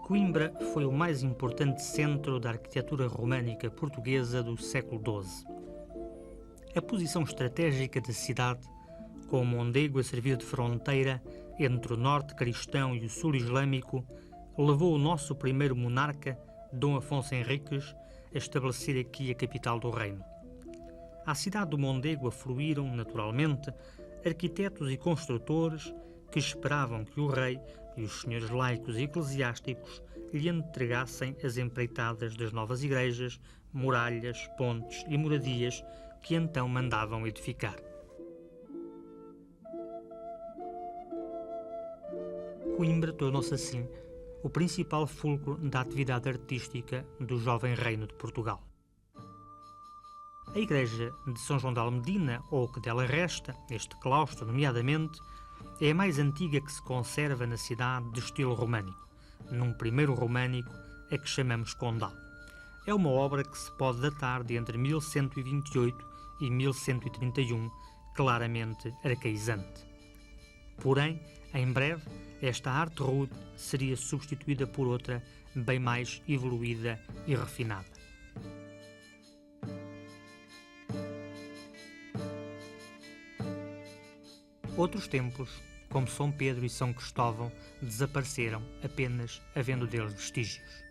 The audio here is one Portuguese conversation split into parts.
Coimbra foi o mais importante centro da arquitetura românica portuguesa do século XII. A posição estratégica da cidade, com o Mondego a servir de fronteira entre o norte cristão e o sul islâmico, levou o nosso primeiro monarca, Dom Afonso Henriques, a estabelecer aqui a capital do reino. À cidade do Mondego afluíram, naturalmente, arquitetos e construtores que esperavam que o rei e os senhores laicos e eclesiásticos lhe entregassem as empreitadas das novas igrejas, muralhas, pontes e moradias que então mandavam edificar. Coimbra tornou-se assim o principal fulcro da atividade artística do jovem reino de Portugal. A igreja de São João de Almedina, ou o que dela resta, este claustro nomeadamente, é a mais antiga que se conserva na cidade de estilo românico, num primeiro românico a que chamamos Condal. É uma obra que se pode datar de entre 1128 e 1131, claramente arcaizante. Porém, em breve, esta arte rude seria substituída por outra bem mais evoluída e refinada. Outros templos, como São Pedro e São Cristóvão, desapareceram apenas havendo deles vestígios.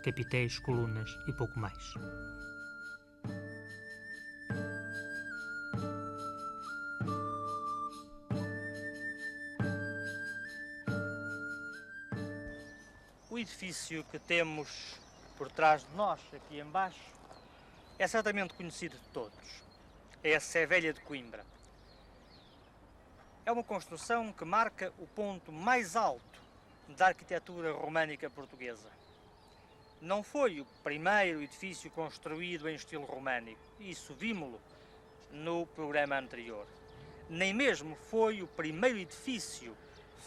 Capitéis, colunas e pouco mais. O edifício que temos por trás de nós, aqui embaixo, é certamente conhecido de todos. É a Sé Velha de Coimbra. É uma construção que marca o ponto mais alto da arquitetura românica portuguesa. Não foi o primeiro edifício construído em estilo românico, isso vimos-lo no programa anterior. Nem mesmo foi o primeiro edifício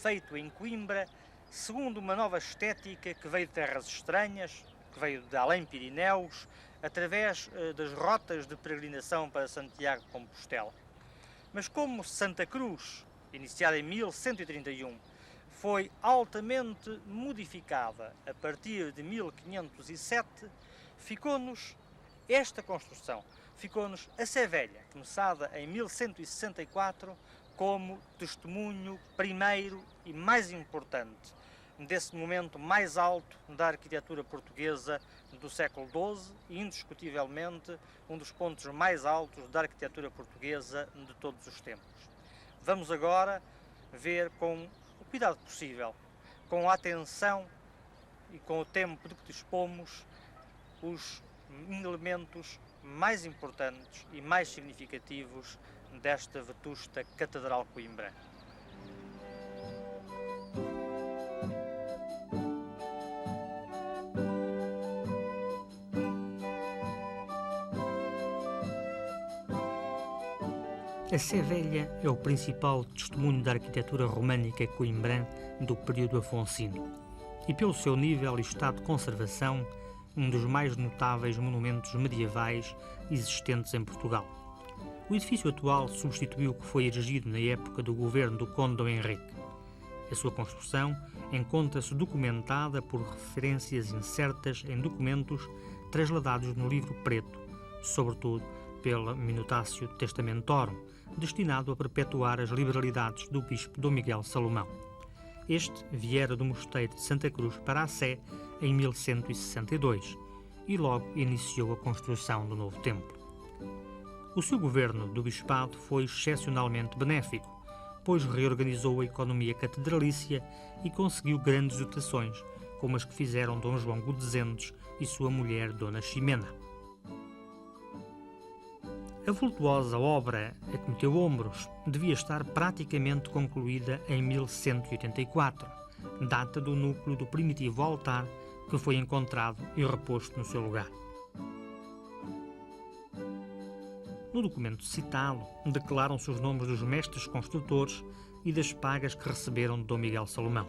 feito em Coimbra segundo uma nova estética que veio de terras estranhas, que veio de além Pirineus, através das rotas de peregrinação para Santiago de Compostela. Mas como Santa Cruz, iniciada em 1131, foi altamente modificada a partir de 1507, ficou-nos esta construção, ficou-nos a Sé Velha, começada em 1164, como testemunho primeiro e mais importante desse momento mais alto da arquitetura portuguesa do século XII e, indiscutivelmente, um dos pontos mais altos da arquitetura portuguesa de todos os tempos. Vamos agora ver com o cuidado possível, com a atenção e com o tempo de que dispomos, os elementos mais importantes e mais significativos desta vetusta Catedral Coimbra. A Sé Velha é o principal testemunho da arquitetura românica coimbrã do período afonsino e, pelo seu nível e estado de conservação, um dos mais notáveis monumentos medievais existentes em Portugal. O edifício atual substituiu o que foi erigido na época do governo do Conde Dom Henrique. A sua construção encontra-se documentada por referências incertas em documentos trasladados no livro preto, sobretudo pela Minutatio Testamentorum, destinado a perpetuar as liberalidades do bispo Dom Miguel Salomão. Este viera do mosteiro de Santa Cruz para a Sé em 1162 e logo iniciou a construção do novo templo. O seu governo do bispado foi excepcionalmente benéfico, pois reorganizou a economia catedralícia e conseguiu grandes dotações, como as que fizeram Dom João Godezentes e sua mulher Dona Ximena. A vultuosa obra a que meteu ombros devia estar praticamente concluída em 1184, data do núcleo do primitivo altar que foi encontrado e reposto no seu lugar. No documento citado, declaram-se os nomes dos mestres construtores e das pagas que receberam de Dom Miguel Salomão.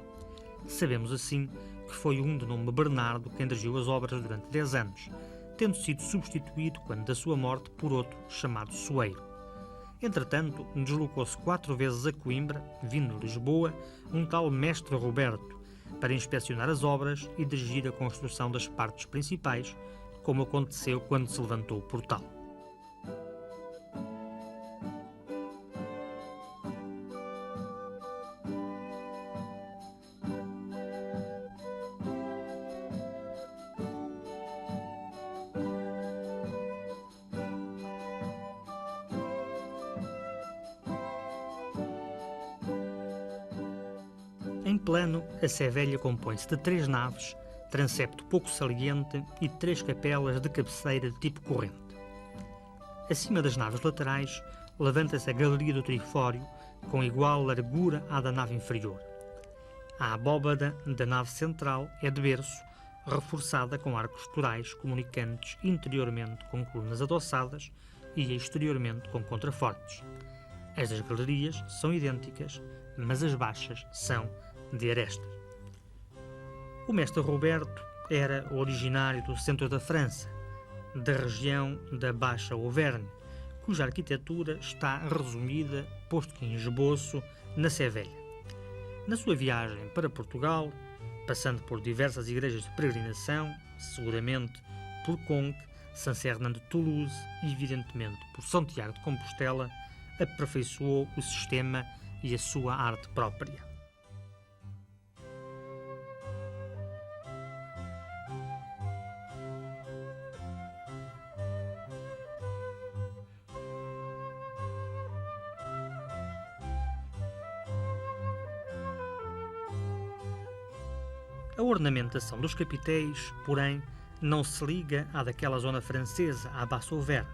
Sabemos assim que foi um de nome Bernardo quem dirigiu as obras durante 10 anos, tendo sido substituído, quando da sua morte, por outro chamado Soeiro. Entretanto, deslocou-se 4 vezes a Coimbra, vindo de Lisboa, um tal mestre Roberto, para inspecionar as obras e dirigir a construção das partes principais, como aconteceu quando se levantou o portal. Em plano, a Sé Velha compõe-se de 3 naves, transepto pouco saliente e 3 capelas de cabeceira de tipo corrente. Acima das naves laterais, levanta-se a galeria do trifório, com igual largura à da nave inferior. A abóbada da nave central é de berço, reforçada com arcos torais comunicantes interiormente com colunas adossadas e exteriormente com contrafortes. As das galerias são idênticas, mas as baixas são de arestas. O mestre Roberto era originário do centro da França, da região da Baixa Auvergne, cuja arquitetura está resumida, posto que em esboço, na Sé Velha. Na sua viagem para Portugal, passando por diversas igrejas de peregrinação, seguramente por Conques, São Fernando de Toulouse e, evidentemente, por Santiago de Compostela, aperfeiçoou o sistema e a sua arte própria. A ornamentação dos capitéis, porém, não se liga à daquela zona francesa, à Basse-Auvergne,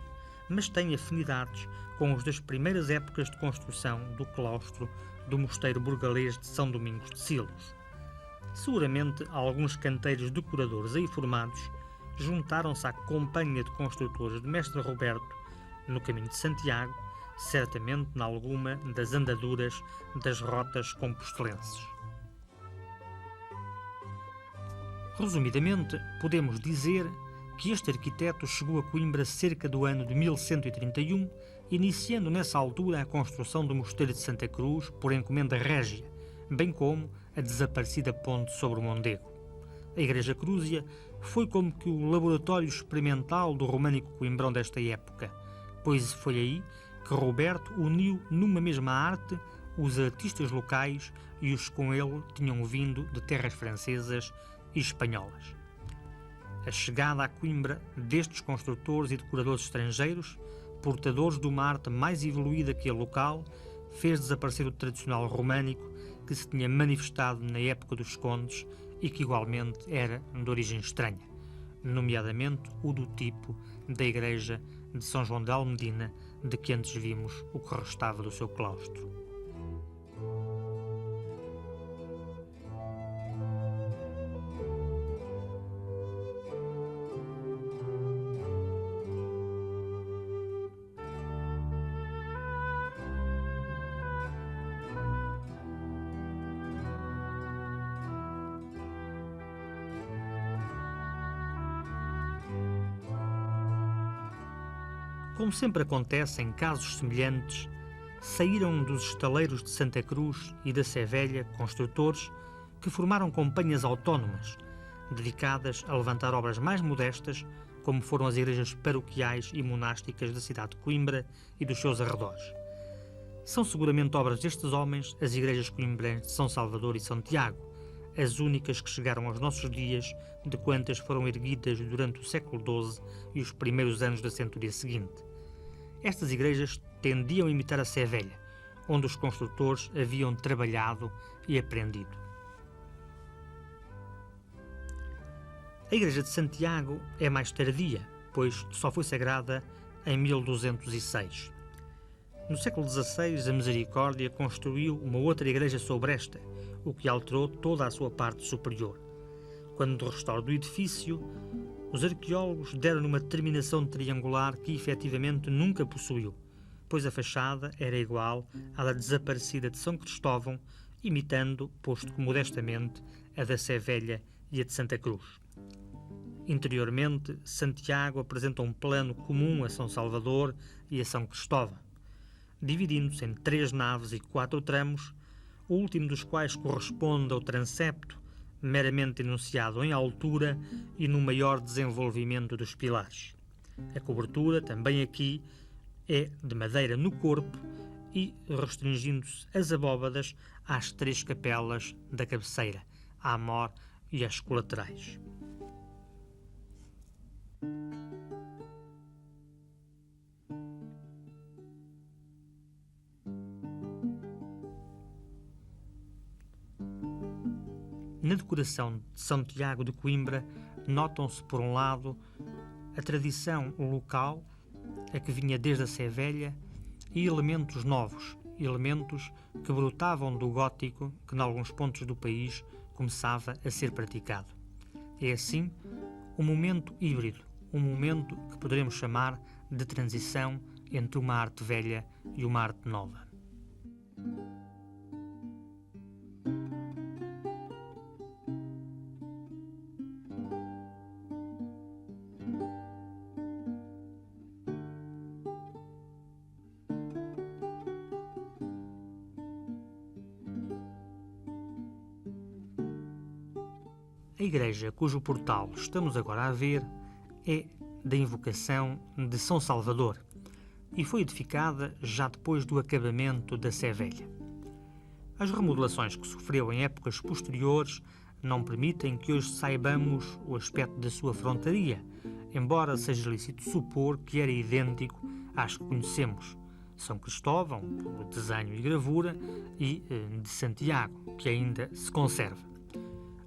mas tem afinidades com os das primeiras épocas de construção do claustro do mosteiro burgalês de São Domingos de Silos. Seguramente, alguns canteiros decoradores aí formados juntaram-se à companhia de construtores de Mestre Roberto no caminho de Santiago, certamente em alguma das andaduras das rotas compostelenses. Resumidamente, podemos dizer que este arquiteto chegou a Coimbra cerca do ano de 1131, iniciando nessa altura a construção do Mosteiro de Santa Cruz por encomenda régia, bem como a desaparecida ponte sobre o Mondego. A Igreja Crúzia foi como que o laboratório experimental do românico coimbrão desta época, pois foi aí que Roberto uniu numa mesma arte os artistas locais e os que com ele tinham vindo de terras francesas e espanholas. A chegada a Coimbra destes construtores e decoradores estrangeiros, portadores de uma arte mais evoluída que a local, fez desaparecer o tradicional românico que se tinha manifestado na época dos condes e que igualmente era de origem estranha, nomeadamente o do tipo da igreja de São João de Almedina, de que antes vimos o que restava do seu claustro. Como sempre acontece em casos semelhantes, saíram dos estaleiros de Santa Cruz e da Sé Velha construtores que formaram companhias autónomas, dedicadas a levantar obras mais modestas, como foram as igrejas paroquiais e monásticas da cidade de Coimbra e dos seus arredores. São seguramente obras destes homens as igrejas coimbrenses de São Salvador e Santiago, as únicas que chegaram aos nossos dias de quantas foram erguidas durante o século XII e os primeiros anos da centúria seguinte. Estas igrejas tendiam a imitar a Sé Velha, onde os construtores haviam trabalhado e aprendido. A igreja de Santiago é mais tardia, pois só foi sagrada em 1206. No século XVI, a Misericórdia construiu uma outra igreja sobre esta, o que alterou toda a sua parte superior. Quando do restauro do edifício, os arqueólogos deram uma terminação triangular que efetivamente nunca possuiu, pois a fachada era igual à da desaparecida de São Cristóvão, imitando, posto que modestamente, a da Sé Velha e a de Santa Cruz. Interiormente, Santiago apresenta um plano comum a São Salvador e a São Cristóvão, dividindo-se em 3 naves e 4 tramos, o último dos quais corresponde ao transepto meramente enunciado em altura e no maior desenvolvimento dos pilares. A cobertura, também aqui, é de madeira no corpo e restringindo-se as abóbadas às 3 capelas da cabeceira, à mor e às colaterais. Na decoração de São Tiago de Coimbra, notam-se, por um lado, a tradição local, a que vinha desde a Sé Velha, e elementos novos, elementos que brotavam do gótico que, em alguns pontos do país, começava a ser praticado. É assim um momento híbrido, um momento que poderemos chamar de transição entre uma arte velha e uma arte nova. A igreja cujo portal estamos agora a ver é da invocação de São Salvador e foi edificada já depois do acabamento da Sé Velha. As remodelações que sofreu em épocas posteriores não permitem que hoje saibamos o aspecto da sua frontaria, embora seja lícito supor que era idêntico às que conhecemos. São Cristóvão, por desenho e gravura, e de Santiago, que ainda se conserva.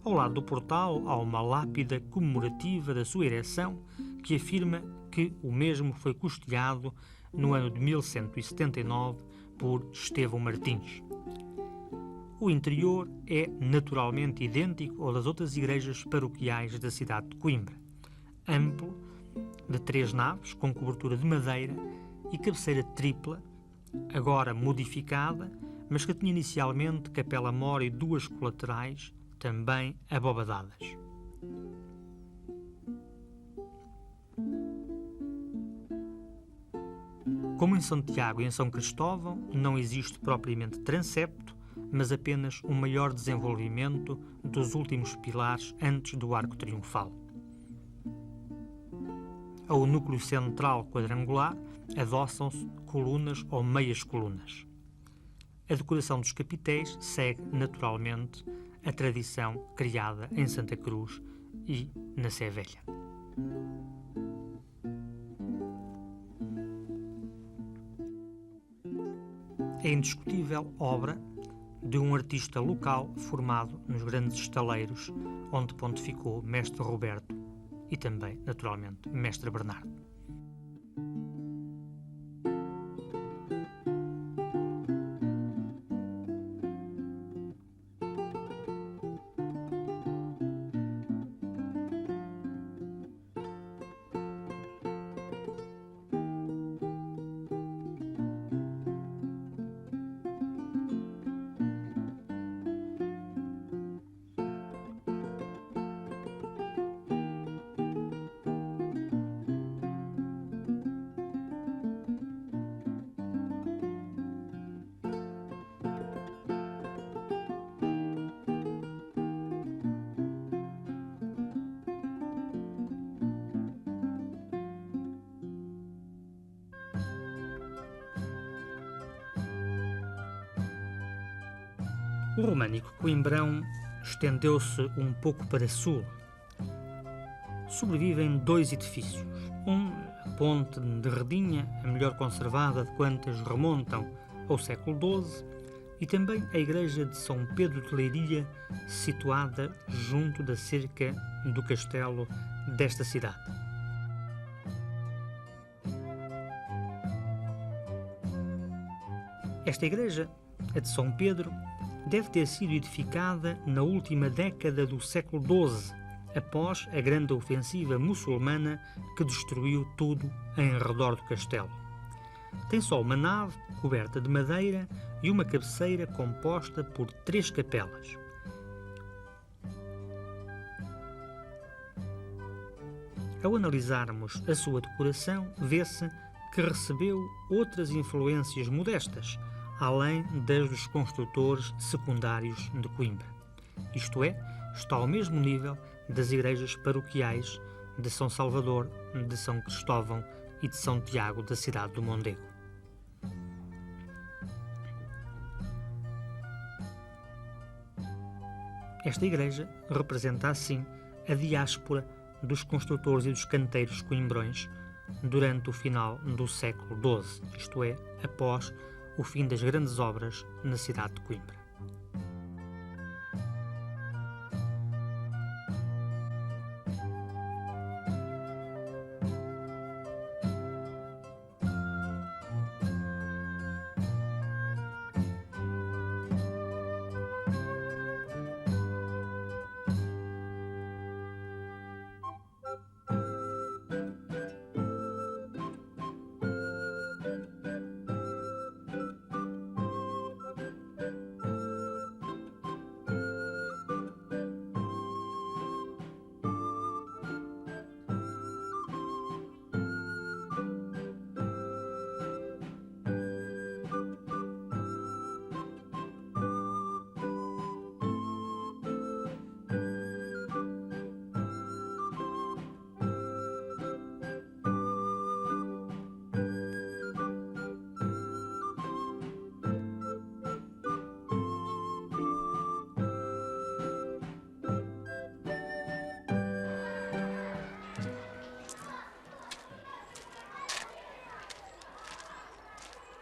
Ao lado do portal há uma lápide comemorativa da sua ereção que afirma que o mesmo foi custeado no ano de 1179 por Estevão Martins. O interior é naturalmente idêntico ao das outras igrejas paroquiais da cidade de Coimbra. Amplo, de 3 naves, com cobertura de madeira e cabeceira tripla, agora modificada, mas que tinha inicialmente capela-mor e 2 colaterais, também abobadadas. Como em Santiago e em São Cristóvão, não existe propriamente transepto, mas apenas um maior desenvolvimento dos últimos pilares antes do arco triunfal. Ao núcleo central quadrangular adoçam-se colunas ou meias colunas. A decoração dos capitéis segue naturalmente a tradição criada em Santa Cruz e na Sé Velha. É indiscutível obra de um artista local formado nos grandes estaleiros, onde pontificou Mestre Roberto e também, naturalmente, Mestre Bernardo. O românico coimbrão estendeu-se um pouco para sul. Sobrevivem 2 edifícios. A ponte de Redinha, a melhor conservada de quantas remontam ao século XII, e também a igreja de São Pedro de Leiria, situada junto da cerca do castelo desta cidade. Esta igreja, a de São Pedro, deve ter sido edificada na última década do século XII, após a grande ofensiva muçulmana que destruiu tudo em redor do castelo. Tem só uma nave coberta de madeira e uma cabeceira composta por 3 capelas. Ao analisarmos a sua decoração, vê-se que recebeu outras influências modestas, além das dos construtores secundários de Coimbra. Isto é, está ao mesmo nível das igrejas paroquiais de São Salvador, de São Cristóvão e de São Tiago da cidade do Mondego. Esta igreja representa assim a diáspora dos construtores e dos canteiros coimbrões durante o final do século XII, isto é, após o fim das grandes obras na cidade de Coimbra.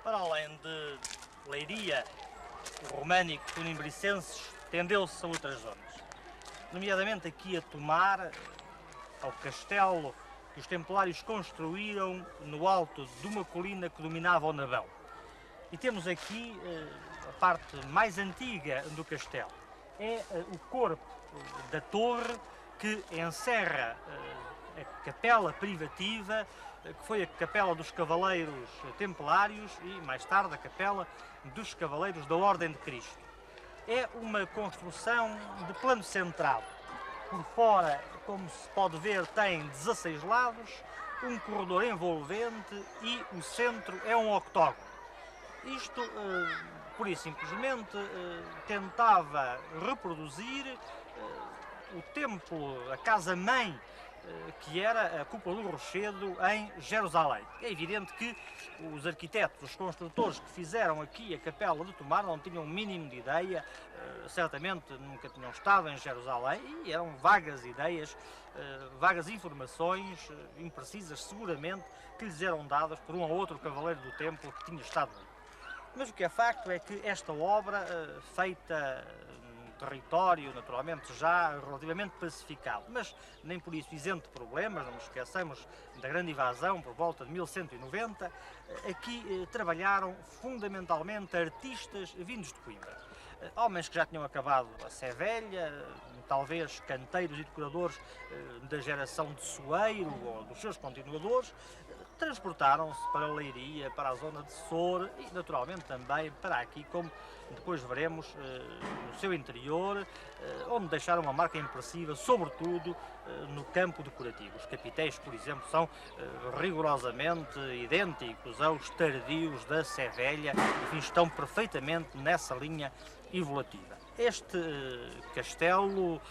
Para além de Leiria, o românico coimbricenses estendeu-se a outras zonas, nomeadamente aqui a Tomar, ao castelo que os templários construíram no alto de uma colina que dominava o Nabão. E temos aqui a parte mais antiga do castelo. É o corpo da torre que encerra a capela privativa, que foi a capela dos Cavaleiros Templários e, mais tarde, a capela dos Cavaleiros da Ordem de Cristo. É uma construção de plano central. Por fora, como se pode ver, tem 16 lados, um corredor envolvente e o centro é um octógono. Isto, pura e simplesmente, tentava reproduzir o templo, a casa-mãe, que era a Cúpula do Rochedo em Jerusalém. É evidente que os arquitetos, os construtores que fizeram aqui a Capela de Tomar não tinham o mínimo de ideia, certamente nunca tinham estado em Jerusalém e eram vagas ideias, vagas informações, imprecisas seguramente, que lhes eram dadas por um ou outro cavaleiro do templo que tinha estado ali. Mas o que é facto é que esta obra, feita território, naturalmente, já relativamente pacificado, mas nem por isso isento de problemas, não nos esqueçamos da grande invasão por volta de 1190, aqui trabalharam fundamentalmente artistas vindos de Coimbra. Homens que já tinham acabado a Sé Velha, talvez canteiros e decoradores da geração de Soeiro ou dos seus continuadores, transportaram-se para a Leiria, para a zona de Soure e, naturalmente, também para aqui, como depois veremos, no seu interior, onde deixaram uma marca impressiva, sobretudo no campo decorativo. Os capitéis, por exemplo, são rigorosamente idênticos aos tardios da Sé Velha, enfim, estão perfeitamente nessa linha evolutiva. Este castelo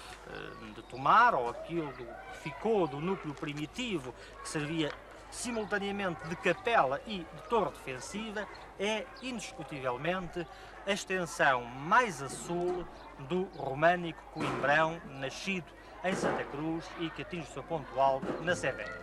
de Tomar, ou aquilo que ficou do núcleo primitivo, que servia simultaneamente de capela e de torre defensiva, é indiscutivelmente a extensão mais a sul do românico coimbrão, nascido em Santa Cruz e que atinge o seu ponto alto na Sé Velha.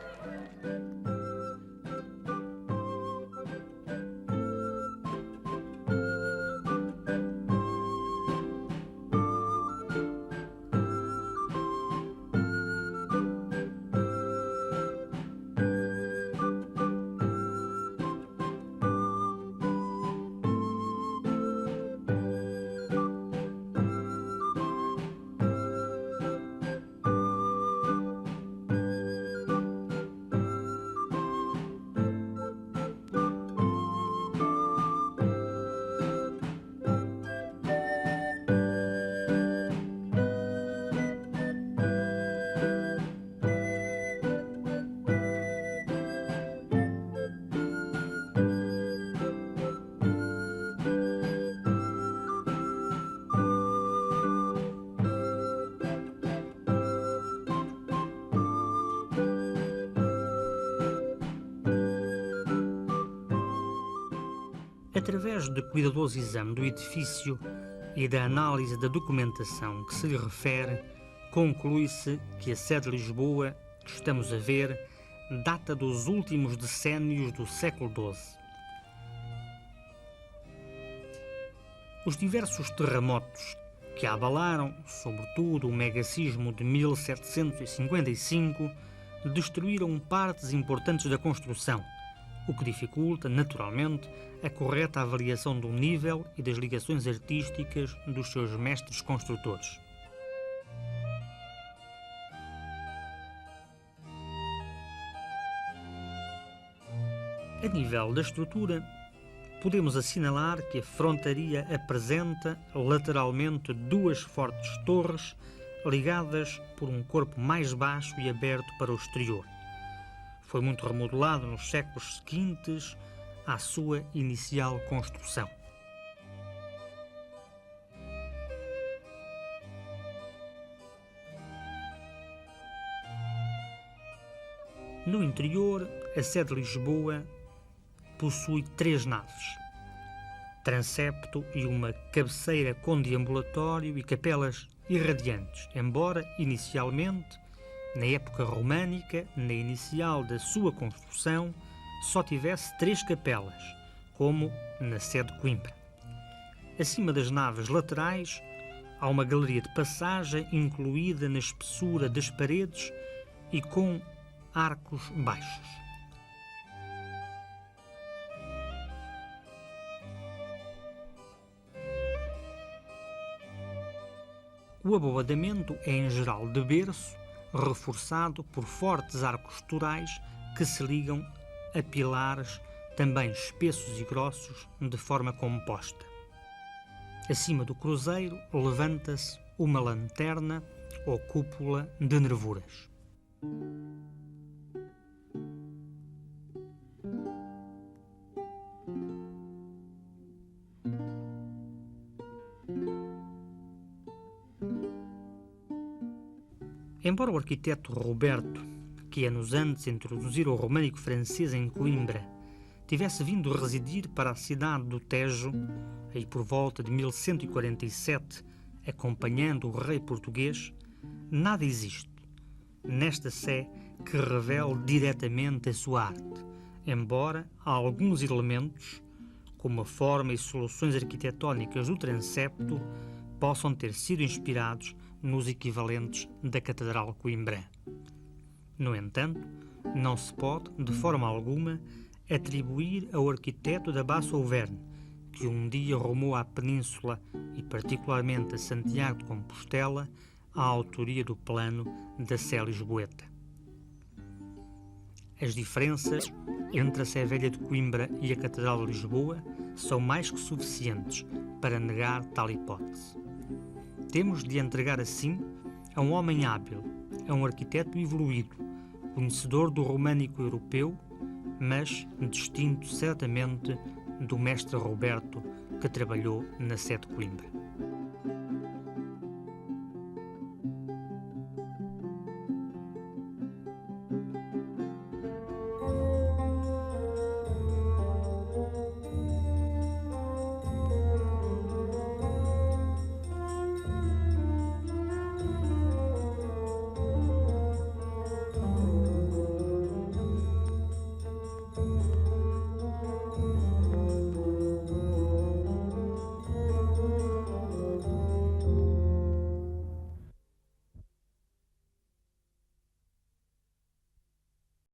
Através de cuidadoso exame do edifício e da análise da documentação que se lhe refere, conclui-se que a sede de Lisboa que estamos a ver data dos últimos decénios do século XII. Os diversos terremotos que a abalaram, sobretudo o megacismo de 1755, destruíram partes importantes da construção, o que dificulta, naturalmente, a correta avaliação do nível e das ligações artísticas dos seus mestres construtores. A nível da estrutura, podemos assinalar que a frontaria apresenta lateralmente duas fortes torres ligadas por um corpo mais baixo e aberto para o exterior. Foi muito remodelado nos séculos seguintes à sua inicial construção. No interior, a sede de Lisboa possui 3 naves, transepto e uma cabeceira com deambulatório e capelas irradiantes, embora inicialmente, na época românica, na inicial da sua construção, só tivesse 3 capelas, como na sede de Coimbra. Acima das naves laterais há uma galeria de passagem incluída na espessura das paredes e com arcos baixos. O abovedamento é em geral de berço, reforçado por fortes arcos torais que se ligam a pilares também espessos e grossos de forma composta. Acima do cruzeiro levanta-se uma lanterna ou cúpula de nervuras. Embora o arquiteto Roberto, que anos antes introduzira o românico francês em Coimbra, tivesse vindo residir para a cidade do Tejo, aí por volta de 1147, acompanhando o rei português, nada existe nesta sé que revele diretamente a sua arte, embora há alguns elementos, como a forma e soluções arquitetónicas do transepto, possam ter sido inspirados nos equivalentes da Catedral Coimbrã. No entanto, não se pode, de forma alguma, atribuir ao arquiteto da Basse-Auvergne, que um dia rumou à Península e particularmente a Santiago de Compostela, a autoria do plano da Sé Lisboeta. As diferenças entre a Sé Velha de Coimbra e a Catedral de Lisboa são mais que suficientes para negar tal hipótese. Temos de entregar assim a um homem hábil, a um arquiteto evoluído, conhecedor do românico europeu, mas distinto certamente do mestre Roberto que trabalhou na sede de Coimbra.